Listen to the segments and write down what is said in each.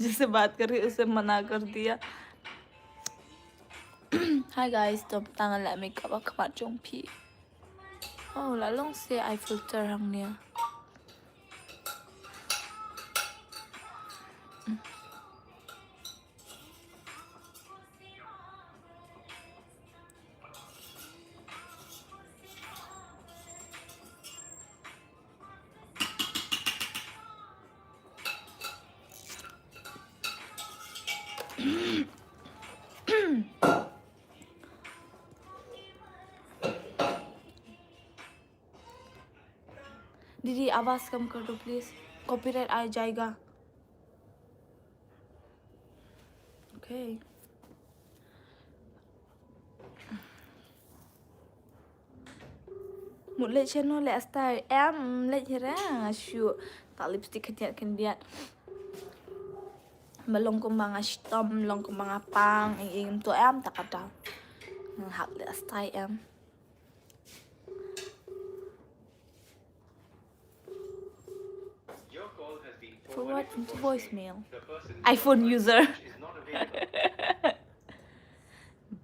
जिससे बात कर रही उसे मना कर दिया. Hi guys, tóm tăng lại makeup các bạn trong phi. Oh, là long xe eye filter hằng nè. दीदी आवाज कम कर दो प्लीज, कॉपीराइट आ जाएगा. Okay. Một lệ channel lệ style em lệ ra sure tak lipstick kendiat melong ko mga stom long ko mga pang ingin to em tak ada hak lệ style em. Forward into voicemail. iPhone user.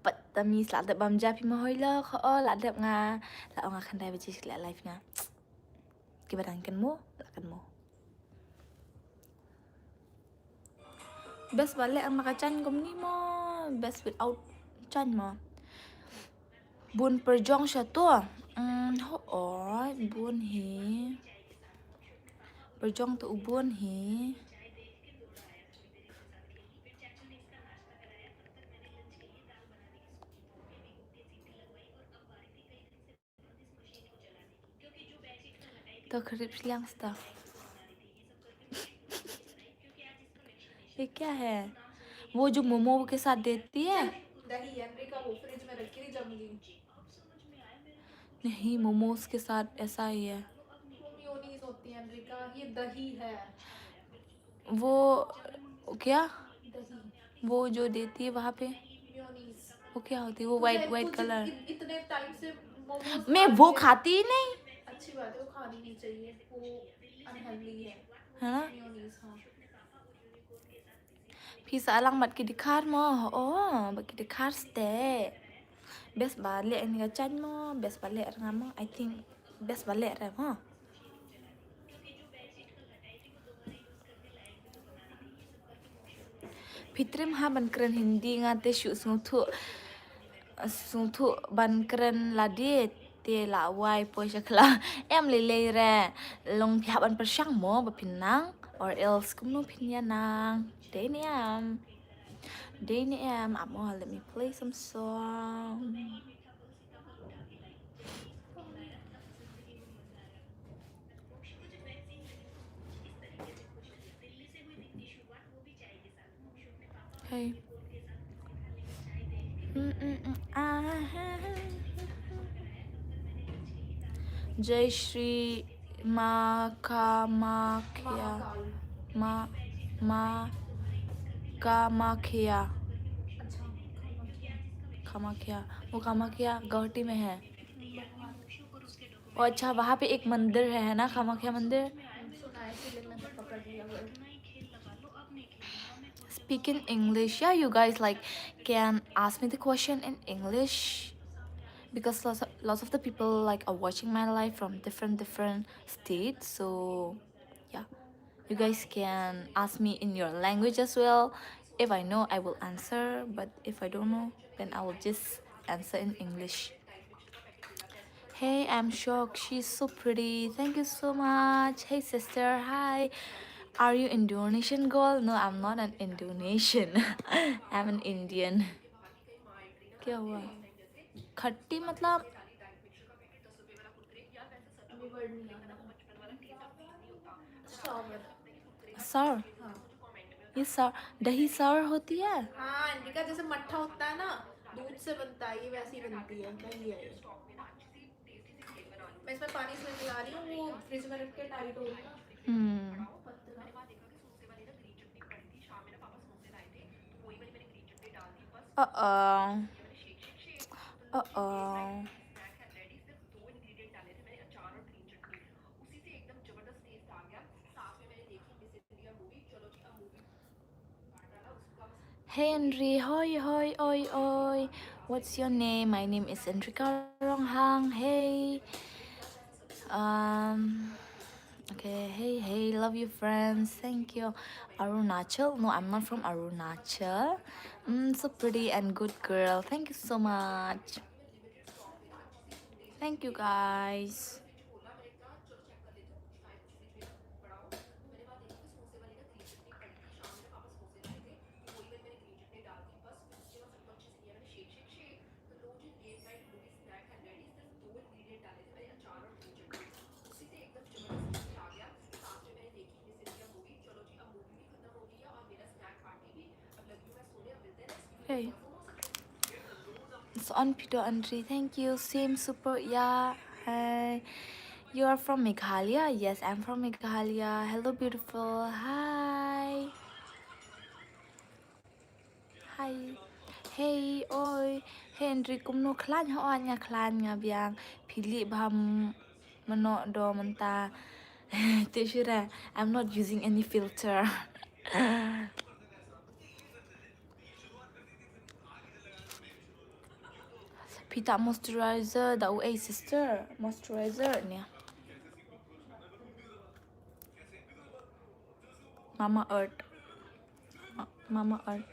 Batamis la đập bam japi mà hoi lo kho la đập nga la nga khandai với chị lại live nga. Cái bạn cần mua là cần mua. Best balik ang makachan kom ni mo. Best without chan mo. Bun perjong siya to. Ho bun hi. Perjong to ubun hi. तो खरीब Liang stuff. ये क्या है? वो जो मोमो के साथ देती है? दही अमेरिका वो फ्रिज में रखी नहीं जमगी. नहीं, मोमोज के साथ ऐसा ही है. वो मेयोनीज होती है अमेरिका, ये दही है. वो क्या? दही. वो जो देती है वहाँ पे मेयोनीज. वो क्या होती है? वो वाइट कलर. इतने टाइम से मोमोज मैं वो खाती ही नहीं. अच्छी बात है, वो खानी नहीं चाहिए, वो अनहेल्दी है ना? मेयोनीज. हाँ. Pizza lang mat kidikar mo. Oh, mat kidikar ste. Best balik ni kacang mo. Best balik nga mo. I think best balik ra mo. Pitrim ha ban keren Hindi nga te shu sung thu ban keren la di te la wai po shakla em le ra long phia ban per sang mo ba pinang or else kum no pinyanang de ni amo let me play some song. Hey. Jai Shri Kamakya. Kamakhya. Kamakhya वो कामाख्या गुवाहाटी में है. और अच्छा वहाँ पे एक मंदिर है ना, कामाख्या मंदिर. Speak in English. Yeah, you guys like can ask me the question in English because lots of the people like are watching my live from different states. So yeah, you guys can ask me in your language as well. If I know, I will answer, but if I don't know, then I will just answer in English. Hey, I'm shocked. She's so pretty. Thank you so much. Hey sister, hi. Are you Indonesian girl? No, I'm not an Indonesian. I'm an Indian. क्या हुआ? खट्टी मतलब? सार. ये सार दही सार होती है. हाँ, इनका जैसे मट्ठा होता है ना, दूध से बनता है, ये वैसी बनती है. दही है. मैं इसमें पानी से मिला रही हूँ, वो फ्रिज में रख के टाइट हो गया. Hey Henry, hoi hoi oi oi. What's your name? My name is Enrika Ronghang. Hey. Um. Okay. Hey hey. Love you friends. Thank you. Arunachal. No, I'm not from Arunachal. So pretty and good girl. Thank you so much. Thank you guys. Hey. It's on Peter Andre. Thank you. Same super. Yeah. Hey. You are from Meghalaya? Yes, I'm from Meghalaya. Hello, beautiful. Hi. Hi. Hey, oi. Hey, Andre, kumno klan ho anya klan nga biang pili baham menok do menta. Tishira, I'm not using any filter. Pita moisturizer, da UA sister. Moisturizer ni. Mama Earth. Mama Earth.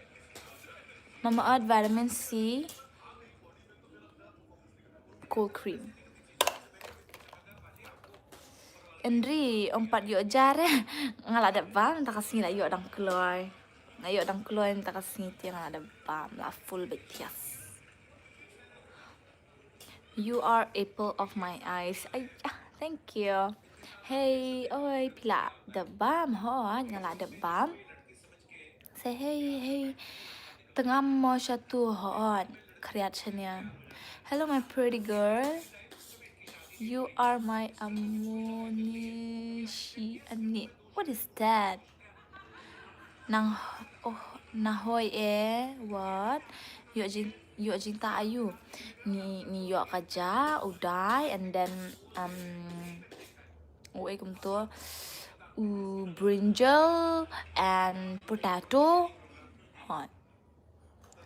Mama Earth vitamin C cold cream. Enri, empat yuk jar ngalak ada bam tak kasih lah yuk dang keluar. Nah yuk dang keluar tak kasih tiang ada bam lah full betias. You are apple of my eyes. Ay, thank you. Hey, oi, pila the bam ho, ngalak ada bam. Say hey. Tengah mau satu ho, kreasinya. Hello my pretty girl. You are my ammunition. What is that? Nang nahoy what? Yuk jing ta ayu. Ni yuk kaja udai and then uwe kum tu brinjal and potato. Hot.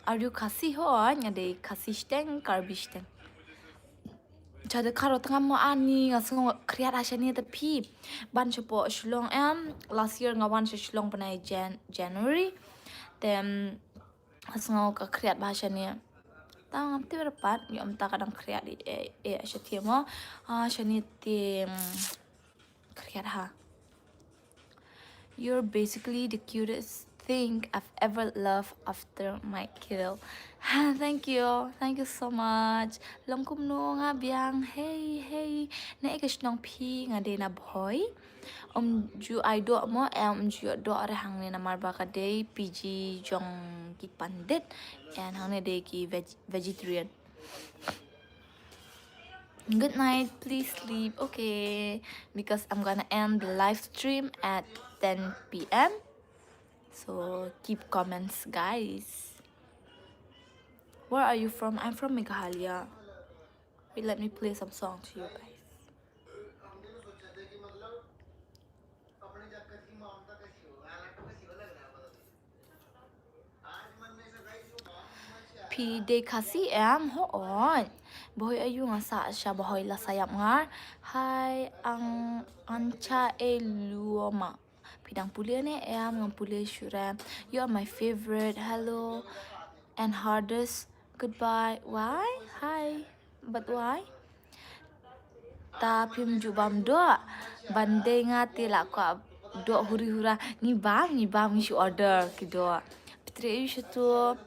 Are you kasi hon? Ngade kasi steng karbi steng. Jadi karo tengah mau ani ngaseng kreat asya ni tapi ban cepo shlong last year ngawan shlong panai January then ngaseng ka kreat bahasa ni tang ti berpat yo amta kadang kreat di asya ti mo asya ni ti kreat ha. You're basically the cutest thing I've ever loved after my kiddo. Thank you so much. Long kum no nga biang hey na ikas nong pi nga de na boy. Ju ai do mo ju do are hang ni na marba ka day PG jong ki pandit and hang ne day ki vegetarian. Good night, please sleep. Okay, because I'm gonna end the live stream at 10 p.m. So keep comments, guys. Where are you from? I'm from Meghalaya. Wait, let me play some songs to you guys. Pi de kasi ho on. Boy ayu nga sa siya boy la sayap ngar. Hai ang ancha luoma. Pidang pulia ne ngang pulia syura. You are my favorite. Hello and hardest. Goodbye. Why? Hi. But why? Ta pim jubam do. Bandai nga tila ko do huri hura. Ni bam ni shu order kido. Pitre ayu syatu.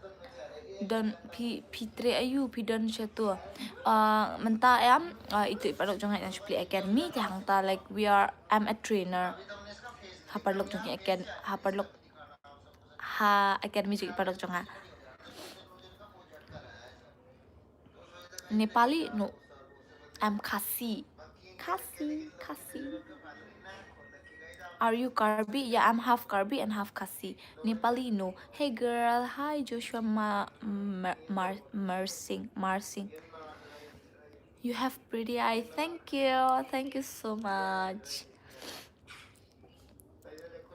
Dan P3 ayu pidan syatu menta itu ipadok jong yang supply academy jang ta like I'm a trainer hapadlok jong hapadlok academy jong ipadok jong Nepali no I'm Kasi. Are you Karbi? Yeah, I'm half Karbi and half Kasi. Nepali, no. Hey girl, hi Joshua Marsing. You have pretty eyes. Thank you so much.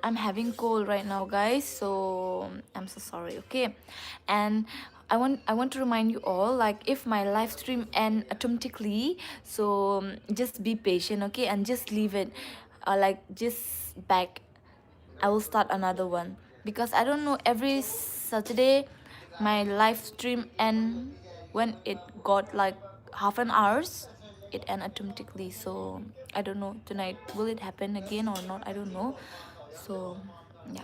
I'm having cold right now, guys, so I'm so sorry. Okay, and I want to remind you all, like, if my live stream end automatically, so just be patient, okay, and just leave it, like, just back. I will start another one because I don't know, every Saturday my live stream end when it got like half an hours, it end automatically. So I don't know tonight will it happen again or not, I don't know. So yeah.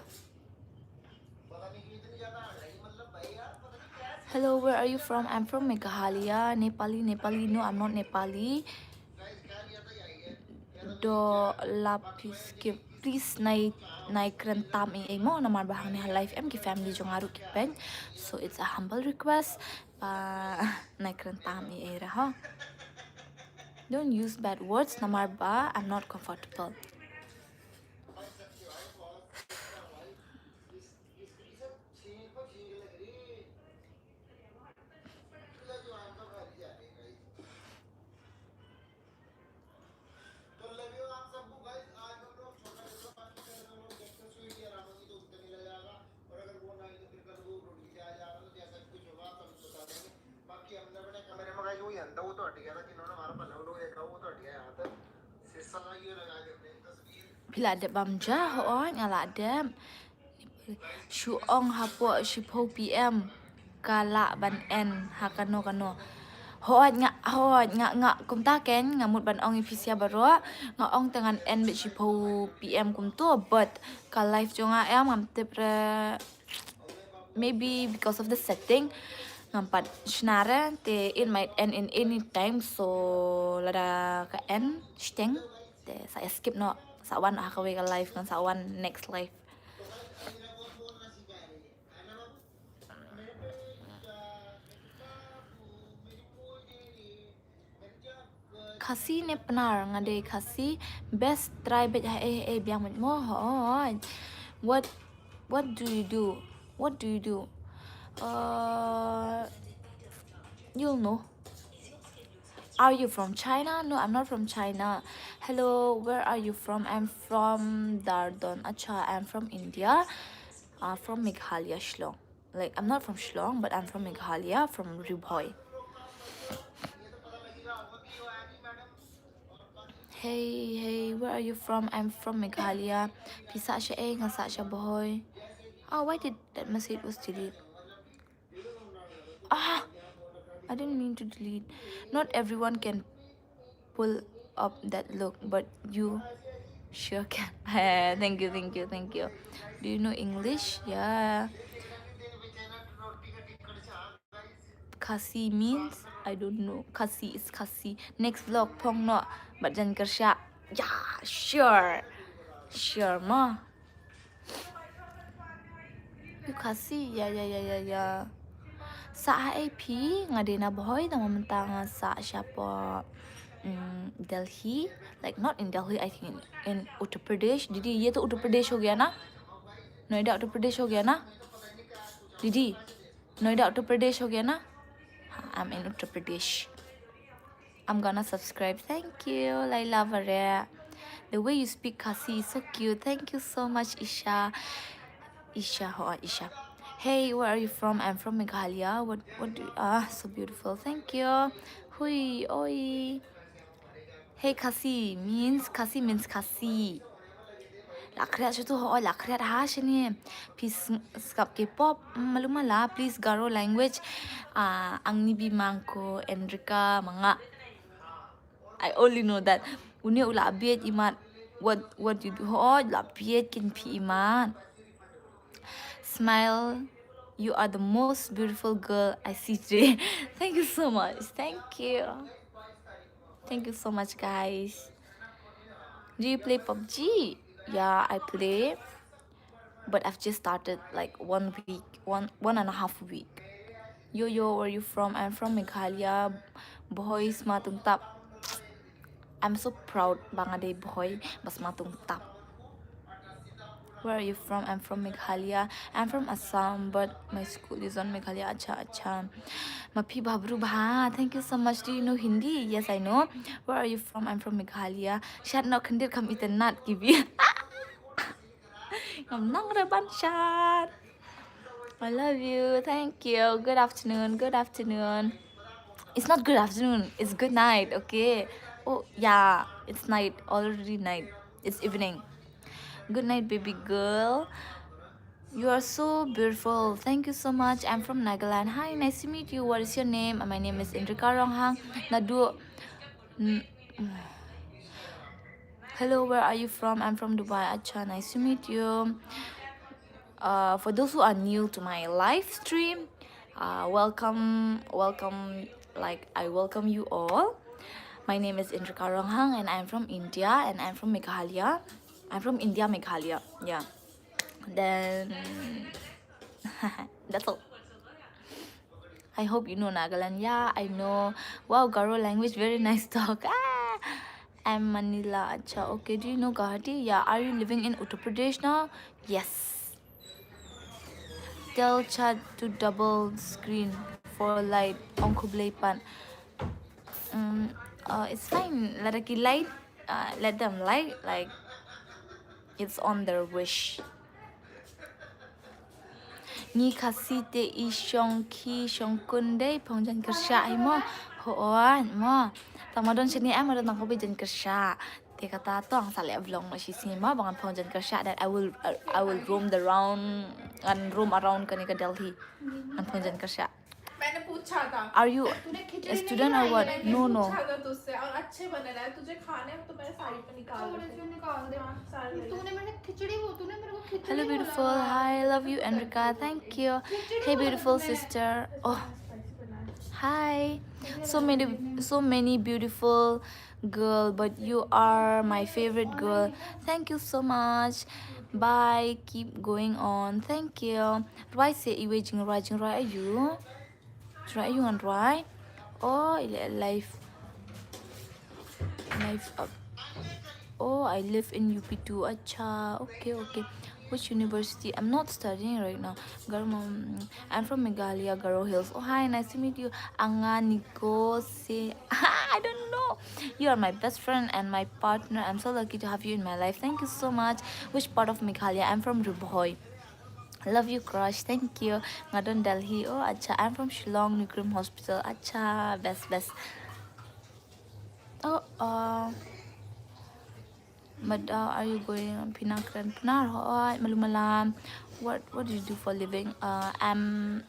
Hello, where are you from? I'm from Meghalaya. Nepali. No, I'm not Nepali. Do lapis ke please nai kerentam I mo namar bahang ni live em ki family jong aru ki pen. So it's a humble request. Nai kerentam I ra ha. Don't use bad words namar ba. I'm not comfortable. Bila ada bamja ho ngala ada. Shuong hapo 10 PM kala ban en hakano kano. Ho nga kumta ken ngamut ban ong ifisia baro nga ong tangan en be 10 PM kum tu but ka live jonga em ngam tepre maybe because of the setting ngampat snare te it might end in any time, so lada ka end steng te saya skip no sawan akawe ka live kan sawan next live. Kasi ne penar ngade kasi best try bet biang mo ho. What do you do? What do you do? You'll know. Are you from China? No, I'm not from China. Hello, where are you from? I'm from Dardon. Acha, I'm from India. From Meghalaya, Shillong. Like, I'm not from Shillong, but I'm from Meghalaya, from Ribhoi. Hey, where are you from? I'm from Meghalaya. Pisa siya ngasa siya boy. Oh, why did that message was deleted? I didn't mean to delete. Not everyone can pull up that look, but you sure can. Thank you. Do you know English? Yeah. Kasi means I don't know. Kasi is kasi. Next vlog pong no. But jan kersya. Yeah, sure ma. You kasi ya. Sa AP ngadena boy tama mentang sa siapa Delhi, like not in Delhi, I think in Uttar Pradesh. दीदी ये तो उत्तर प्रदेश हो गया ना, नोएडा उत्तर प्रदेश हो गया ना दीदी, नोएडा उत्तर प्रदेश हो गया ना. I'm in Uttar Pradesh. I'm gonna subscribe. Thank you, Laila Varea. The way you speak Kasi is so cute. Thank you so much, Isha. Isha. Hey, where are you from? I'm from Meghalaya. What do you, so beautiful. Thank you. Hui, oi. Hey, Kasi means Kasi. Lakret siya to ho, lakret ha siya ni. Please skap K-pop, malumala. Please garo language. Ang nibi mangko, Enrica, mga. I only know that. Unya ula abiyat imat. What you do ho, labiyat kin pi imat. Smile. You are the most beautiful girl I see today. Thank you so much. Thank you so much, guys. Do you play PUBG? Yeah, I play, but I've just started like 1 week, one and a half week. Yo, where are you from? I'm from Meghalaya. Boys matung tap. I'm so proud bangade boy bas matung tap. Where are you from? I'm from Meghalaya. I'm from Assam, but my school is on Meghalaya. Acha. Mapi Babru Bha. Thank you so much. Do you know Hindi? Yes, I know. Where are you from? I'm from Meghalaya. Shat no kandir kam iten nat give you. Nang Rebanshan. I love you. Thank you. Good afternoon. Good afternoon. It's not good afternoon. It's good night. Okay. Oh yeah. It's night. Already night. It's evening. Good night, baby girl. You are so beautiful. Thank you so much. I'm from Nagaland. Hi, nice to meet you. What is your name? My name is Indrika Ronghang. Nadu. Hello, where are you from? I'm from Dubai. Acha, nice to meet you. For those who are new to my live stream, welcome. Like, I welcome you all. My name is Indrika Ronghang and I'm from India and I'm from Meghalaya. I'm from India, Meghalaya. Yeah. Then that's all. I hope you know Nagaland. Yeah, I know. Wow, Garo language, very nice talk. I'm Manila. Acha, okay. Do you know Guwahati? Yeah. Are you living in Uttar Pradesh now? Yes. Tell chat to double screen for light on Kublai Pan. It's fine. Let a light. Let them light. Like, it's on their wish. Ni kasi te isyong ki syong kunde pongjan kersya mo hoon mo tamadon sini am ada tangko bejan kersya te kata to ang sale vlog mo si sima bangan pongjan kersya that I will roam around kani ka Delhi an pongjan kersya. मैंने पूछा था Are you तूने a khichdi student नहीं or what? खाई? मैंने No, no. पूछा था तुझसे और अच्छे बने रहे तुझे खाने तो मैंने सारी पे निकाल दिए निकाल दे सारे तूने मैंने खिचड़ी वो तूने मेरे को खिचड़ी Hello, beautiful. Hi, I love you, Enrika. Thank you. Hey, beautiful sister. Oh, hi. So many beautiful girl, but you are my favorite girl. Thank you so much. Bye. Keep going on. Thank you. Roy say iwe jing Roy are you? Roy you on Roy? Oh, life up. Oh, I live in UP too. Acha. Okay. Which university? I'm not studying right now. I'm from Meghalaya, Garo Hills. Oh, hi. Nice to meet you. Anga Nico se. I don't know. You are my best friend and my partner. I'm so lucky to have you in my life. Thank you so much. Which part of Meghalaya? I'm from Ruboy. Love you, crush. Thank you. Ngadon Delhi. Oh, acha. I'm from Shillong Nukrim Hospital. Acha. Best. Oh. But are you going on Pinakran Pinar? Malumalam. What do you do for a living? I'm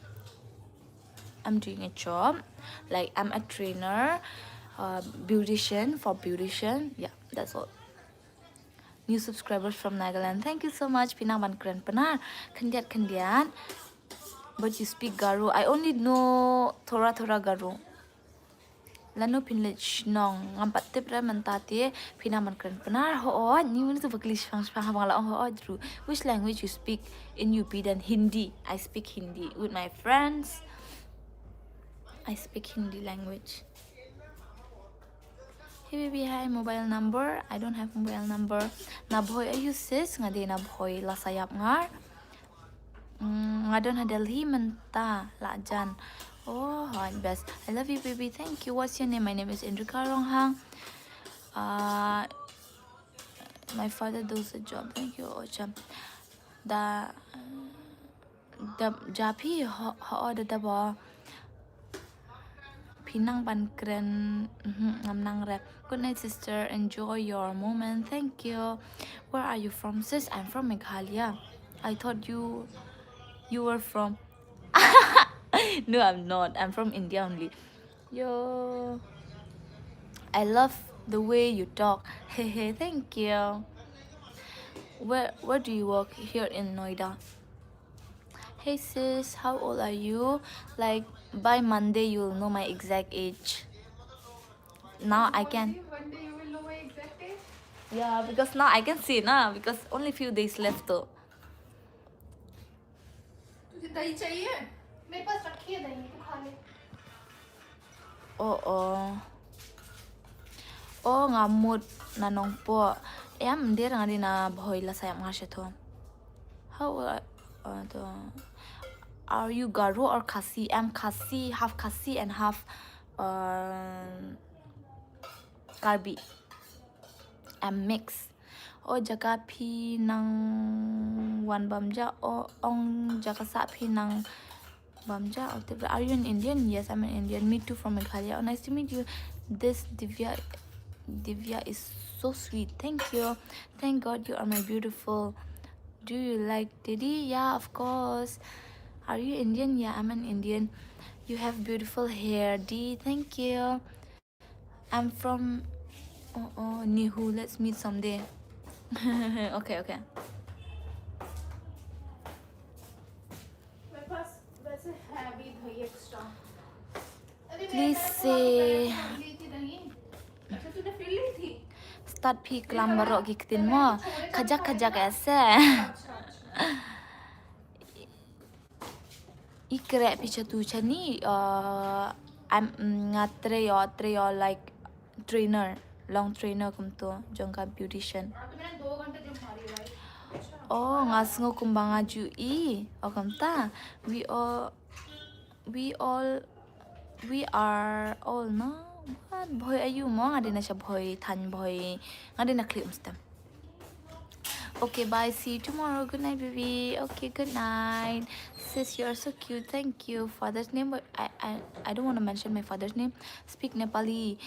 doing a job. Like, I'm a trainer, beautician. Yeah, that's all. New subscribers from Nagaland. Thank you so much, Pinakran Pinar. Kandiat. But you speak Garo. I only know Thora Garo. Lano pinlich nong ngampat tip ra mentate pinaman keren penar ho ni mun tu baklis fang habang la ho dru. Which language you speak in UP? Then Hindi. I speak Hindi with my friends. I speak Hindi language. Hey baby, hi, mobile number. I don't have mobile number. Nabhoy ayu sis ngade nabhoy la sayap ngar. Ngadon ha Delhi menta lajan. Oh, best. I love you, baby. Thank you. What's your name? My name is Indrika Ronghang. My father does a job. Thank you, Ocham. The Japi ho the ba Pinang Bankren Ngamnang Rep. Good night, sister. Enjoy your moment. Thank you. Where are you from, sis? I'm from Meghalaya. I thought you were from. No, I'm not. I'm from India only. Yo, I love the way you talk. Hey, thank you. Where do you work? Here in Noida. Hey sis, how old are you? Like, by Monday you'll know my exact age. Now I can. One day you will know my exact age. Yeah, because now I can see now because only few days left though. तुझे दही चाहिए? मेरे पास रखी है दही, तू खा ले. Oh, ngamut nanong po. Em dia ngadi na boy la sayap ngasya to. How are you Garo or Khasi? I'm Khasi, half Khasi and half Karbi. I'm mixed. o jaka phi nang wan bamja o ong jaka sa phi nang bamja. Are you an Indian? Yes, I'm an Indian. Me too, from Meghalaya. Oh, nice to meet you. This Divya is so sweet. Thank you. Thank God you are my beautiful. Do you like Didi? Yeah, of course. Are you Indian? Yeah, I'm an Indian. You have beautiful hair, D. Thank you. I'm from Nihu. Let's meet someday. Okay, okay. मेरे पास वैसे है भी दही extra. अरे Please मैंने वो say दोपहर में ली थी दही। अच्छा तूने फिर ली थी? start pi kelam barok gikitin mo. Kajak ese. अच्छा अच्छा। Ikre picha tu chani I'm ngatre yo like trainer, long trainer kumto jongka beautician. तो मैंने 2 घंटे जिम मारी भाई। अच्छा। Oh, ngasngo kumbanga ju I. Oh, kamta. We are all no. What boy are you mo? Ngadi na siya boy tan boy. Ngadi na clip mustam. Okay, bye. See you tomorrow. Good night, baby. Okay, good night. Sis, you are so cute. Thank you. Father's name, but I don't want to mention my father's name. Speak Nepali.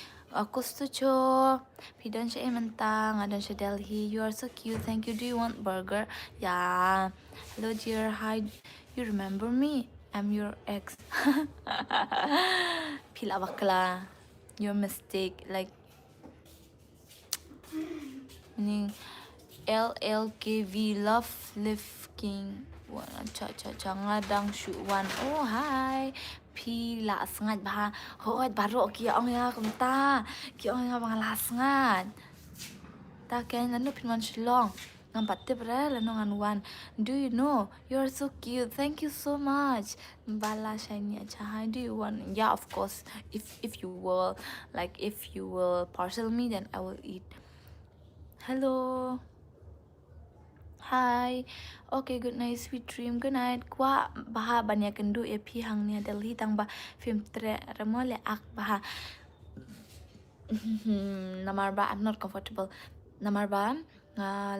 Kusto cho. Pidan siya Emantang. Adan siya Delhi. You are so cute. Thank you. Do you want burger? Yeah. Hello, dear. Hi. You remember me? I'm your ex. Pila bakla. Your mistake. Like, meaning LLKV Love Live King cha ngadang shuwan. Oh hi pi la sngat ba hoat baro ki ong ya kumta ki ong ya bang la sngat ta ken lanu pinwan shlong ngam patte bra lanu ngan wan. Do you know you're so cute? Thank you so much. Bala shiny acha. Hi, do you want? Yeah, of course. If you will parcel me, then I will eat. Hello. Hi. Okay, good night, sweet dream. Good night. Kwa baha banyak kendu ya pi hang ni Delhi tang ba film tre ramole ak baha. Namar ba I'm not comfortable. Namar ba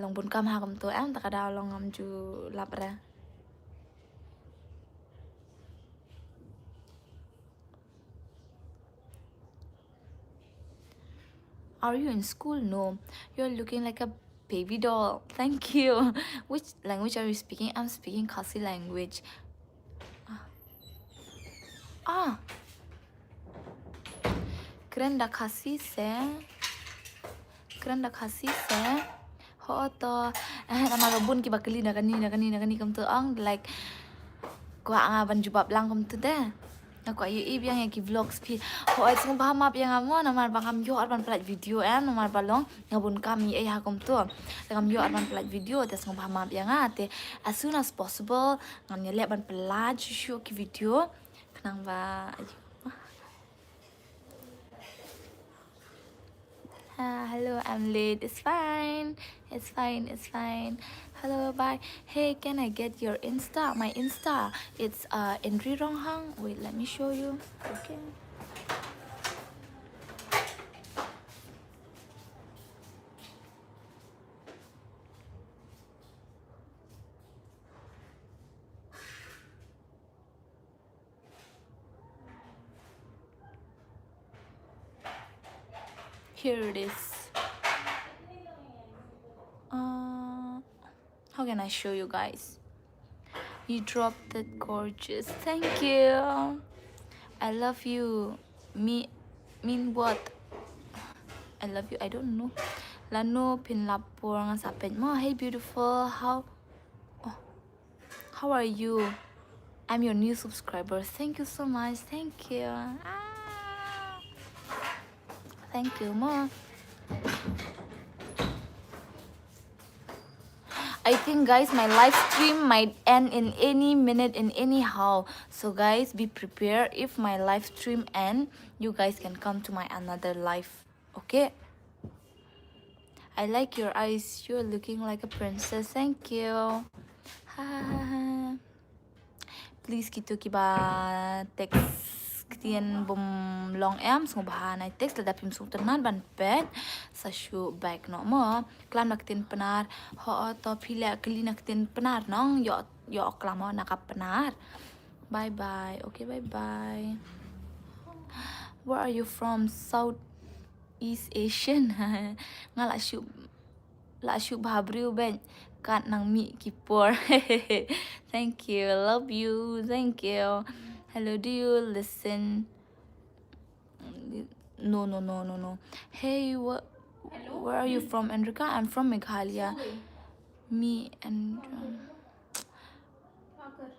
long bun kam ha kam to am takada long am ju lapra. Are you in school? No. You're looking like a baby doll. Thank you. Which language are you speaking? I'm speaking Khasi language. Ah. Keren dah Khasi se. Ho to nama robun ki bakali nakani kam to ang like kwa nga ban jubab lang kam to de. Aku ayu yang ki vlogs pi ho ai sung ba map yang amo namar bangam yo arban plat video namar balong ngabun kami ha kam to ngam yo arban plat video te sung ba map yang ate as soon as possible ngam nyele ban plat shoot ki video kenang ba hello, I'm late. It's fine. Hello, bye. Hey, can I get your Insta? My Insta. It's Indri Ronghang. Wait, let me show you. Okay. Here it is. How can I show you guys? You dropped it gorgeous. Thank you. I love you. Mean what? I love you. I don't know. Lano pinlapor nga sapin mo. Hey beautiful. How are you? I'm your new subscriber. Thank you so much. Thank you. Thank you, Ma. I think guys my live stream might end in any minute in anyhow, so guys be prepared. If my live stream end, you guys can come to my another live. Okay, I like your eyes. You're looking like a princess. Thank you. Please kita kiba text Ketian bom long em sung bahan I text lada pim sung tenan ban pet sa shu back no mo klam nak tin penar ho to pila kli nak tin penar nong yo klam mo nakap penar. Bye bye. Okay, bye bye. Where are you from? Southeast Asian. Nga la shu bhabriu ben kat nang mi kipor. Thank you. Love you. Thank you. Hello, do you listen? No. Hey, where are you from, Enrika? I'm from Meghalaya. Me and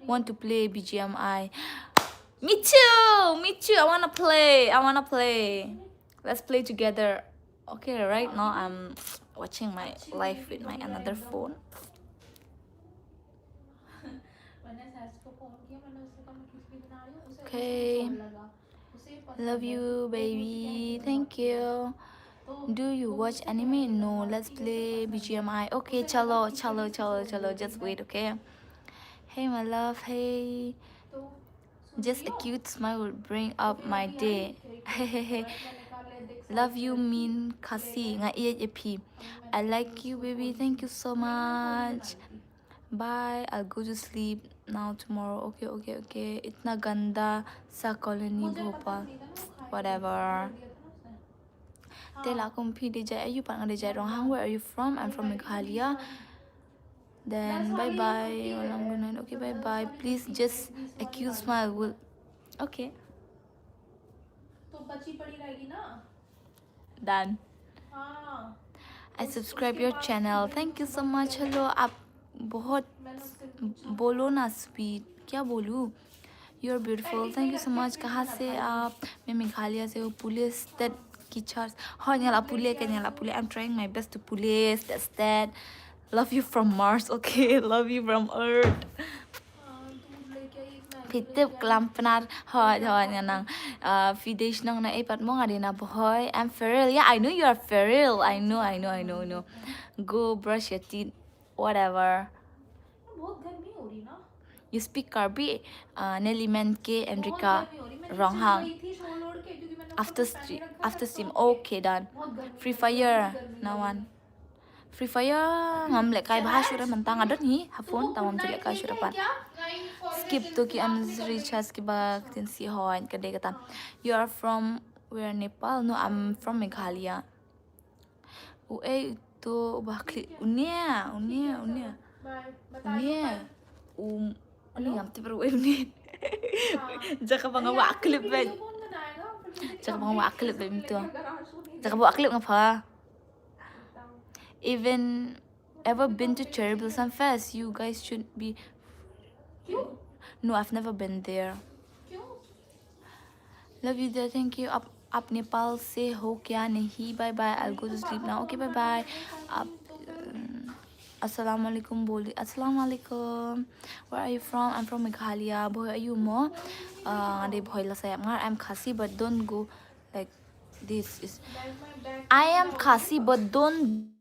want to play BGMI. Me too. I wanna play. Let's play together. Okay, right now I'm watching my live with my another phone. Okay. Love you, baby. Thank you. Do you watch anime? No. Let's play BGMI. Okay, chalo. Just wait, okay? Hey, my love. Hey. Just a cute smile will bring up my day. Love you, mean kasi nga EAP. I like you, baby. Thank you so much. Bye. I'll go to sleep now tomorrow. Okay. Itna ganda sa colony Bhopal. Whatever. Tela kumpi dijay ayu pa nga dijay rong hang. Where are you from? I'm from Meghalaya. Then bye bye. Walang gunan. Okay, bye bye. Please just a cute smile will. Okay. Done. I subscribe your channel. Thank you so much. Hello. आप बहुत बोलो ना sweet क्या बोलूँ You're beautiful. Thank you so much. कहाँ से आप मैं मेघालय से हूँ पुलिस that kichars हाँ nyala pule I'm trying my best to police that's that love you from Mars okay love you from Earth Pitip kelam penar hoi nang Fidesh nang na epat mo nga din na boy I'm feral yeah I know you are feral I know go brush your teeth whatever you speak Karbi Nelly Menke Enrika wrong hang after stream okay done Free Fire now one Free Fire ngam lek kai bahas sudah mentang adat ni hafon tamam jelek kai sudah pan skip to ki am recharge ki ba tin si hoin kade kata you are from where Nepal no I'm from Meghalaya to bakli unia ini ngam ti perlu ini jaka bang wa clip ben jaka bang wa clip ben tu jaka bawa clip ngapa even ever been to Cherry Blossom Fest you guys should be no I've never been there love you there thank you आप नेपाल से हो क्या नहीं bye bye I'll go to sleep now okay bye bye आप Assalamualaikum boli Assalamualaikum where are you from I'm from Meghalaya boy are you mo ade boy la sayap ngar I'm Khasi but don't go like this is I am Khasi but don't